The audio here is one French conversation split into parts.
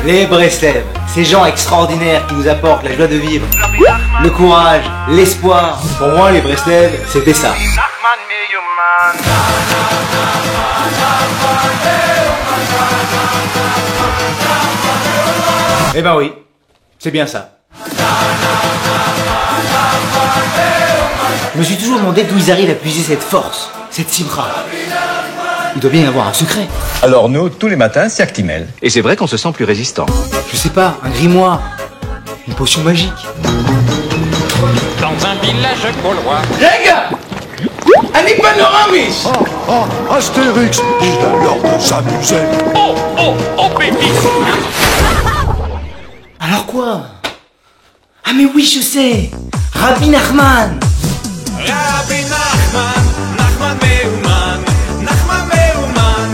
Les Breslev, ces gens extraordinaires qui nous apportent la joie de vivre, le courage, l'espoir. Pour moi, les Breslev, c'était ça. Eh ben oui, c'est bien ça. Je me suis toujours demandé d'où ils arrivent à puiser cette force, cette simra. Il doit bien y avoir un secret. Alors nous, tous les matins, c'est Actimel. Et c'est vrai qu'on se sent plus résistant. Je sais pas, un grimoire, une potion magique. Dans un village gaulois. Les gars, Annie Panoramis. Astérix, il a l'heure de s'amuser. Oh, baby. Alors quoi? Ah mais oui, je sais. Rabbi Nachman. Rabbi Nachman, Nachman Meuman, Nachman Meuman,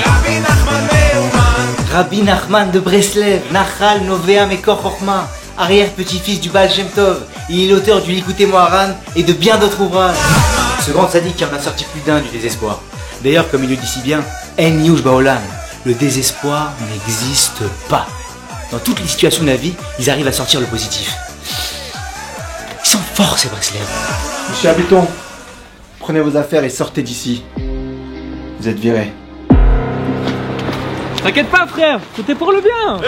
Rabbi Nachman Meuman. Rabbi Nachman de Breslev, Nachal Novea Mekor Chochma, arrière-petit-fils du Baal Shem Tov. Il est l'auteur du Likutei Moharan et de bien d'autres ouvrages. Ce grand sadique qui en a sorti plus d'un du désespoir. D'ailleurs, comme il le dit si bien, En Yush Baolam, le désespoir n'existe pas. Dans toutes les situations de la vie, ils arrivent à sortir le positif. Ils sont forts ces Breslev. Monsieur Habiton, prenez vos affaires et sortez d'ici. Vous êtes viré. T'inquiète pas frère, tout est pour le bien.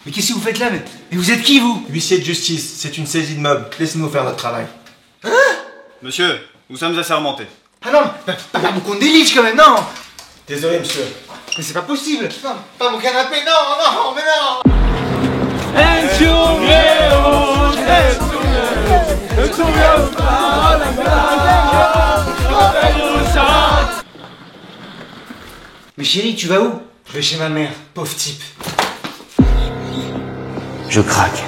Mais qu'est-ce que vous faites là? Mais vous êtes qui vous? Huissier de justice, c'est une saisie de meubles. Laissez-nous faire notre travail. Monsieur, nous sommes assermentés. Ah non, pas mon compte des livres quand même, non. Désolé, monsieur. Mais c'est pas possible. Non, pas mon canapé, non, mais non. Mais chérie, tu vas où? Je vais chez ma mère, pauvre type. Je craque.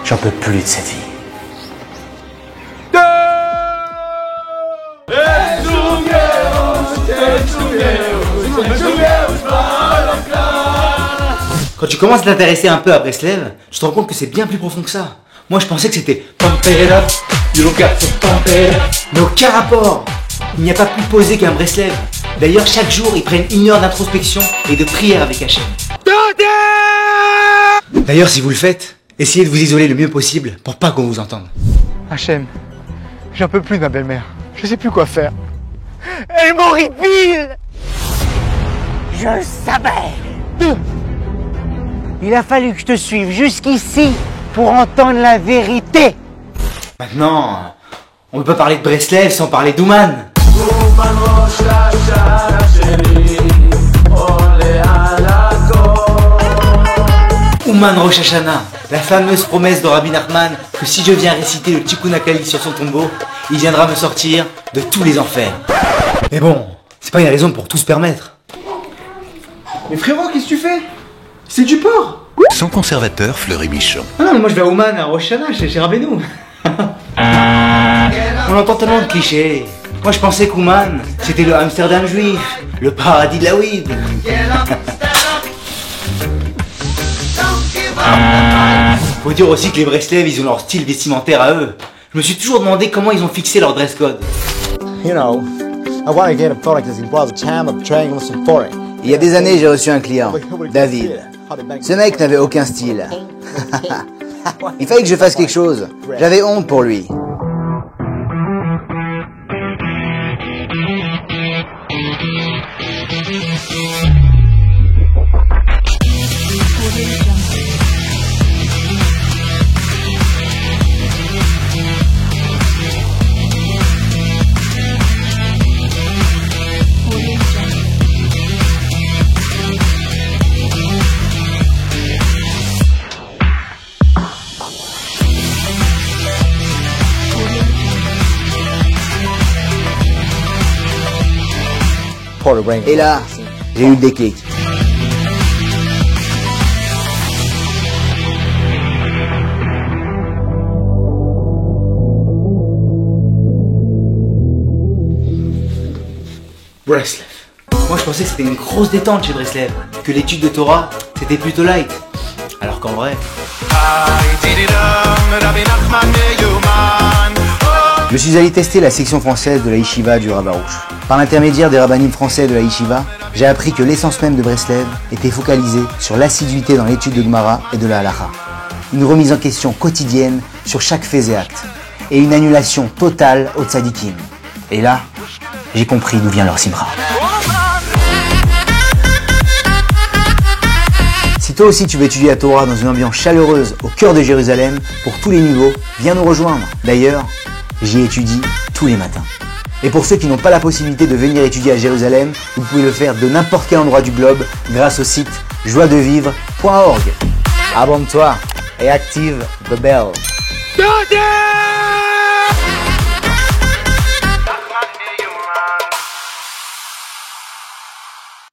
J'en peux plus de cette vie. Quand tu commences à t'intéresser un peu à Breslev, tu te rends compte que c'est bien plus profond que ça. Moi je pensais que c'était Pump it up, you got to pump it up. Mais aucun rapport. Il n'y a pas plus posé qu'un Breslev. D'ailleurs chaque jour ils prennent 1 heure d'introspection et de prière avec Hachem. D'ailleurs si vous le faites, essayez de vous isoler le mieux possible pour pas qu'on vous entende. Hachem, j'en peux plus de ma belle-mère. Je sais plus quoi faire. Elle m'horripile. Je le savais. Il a fallu que je te suive jusqu'ici pour entendre la vérité. Maintenant, on peut pas parler de Breslev sans parler d'Ouman. Ouman Rosh Hashanah, la fameuse promesse de Rabbi Nachman que si je viens réciter le Tikkun HaKlali sur son tombeau, il viendra me sortir de tous les enfers. Mais bon, c'est pas une raison pour tout se permettre. Mais frérot, qu'est-ce que tu fais? C'est du porc. Son conservateur Fleury Michon. Ah non, mais moi je vais à Ouman, à Rosh Hashanah, chez Rabbeinu. On entend tellement de clichés. Moi je pensais qu'Ouman, c'était le Amsterdam juif, le paradis de la weed. Faut dire aussi que les Breslev, ils ont leur style vestimentaire à eux. Je me suis toujours demandé comment ils ont fixé leur dress code. You know, I want to get a product that involves a time of triangle symphony. Il y a des années, j'ai reçu un client, David. Ce mec n'avait aucun style. Il fallait que je fasse quelque chose. J'avais honte pour lui. Et là, j'ai eu le déclic. Breslev. Moi je pensais que c'était une grosse détente chez Breslev, que l'étude de Torah c'était plutôt light. Alors qu'en vrai... Je suis allé tester la section française de la Yeshiva du Ravarouche. Par l'intermédiaire des rabbinim français de la Yeshiva, j'ai appris que l'essence même de Breslev était focalisée sur l'assiduité dans l'étude de Gemara et de la Halacha. Une remise en question quotidienne sur chaque fait et acte. Et une annulation totale aux tzadikim. Et là, j'ai compris d'où vient leur simra. Si toi aussi tu veux étudier la Torah dans une ambiance chaleureuse au cœur de Jérusalem, pour tous les niveaux, viens nous rejoindre. D'ailleurs, j'y étudie tous les matins. Et pour ceux qui n'ont pas la possibilité de venir étudier à Jérusalem, vous pouvez le faire de n'importe quel endroit du globe grâce au site joiedevivre.org. Abonne-toi et active the bell.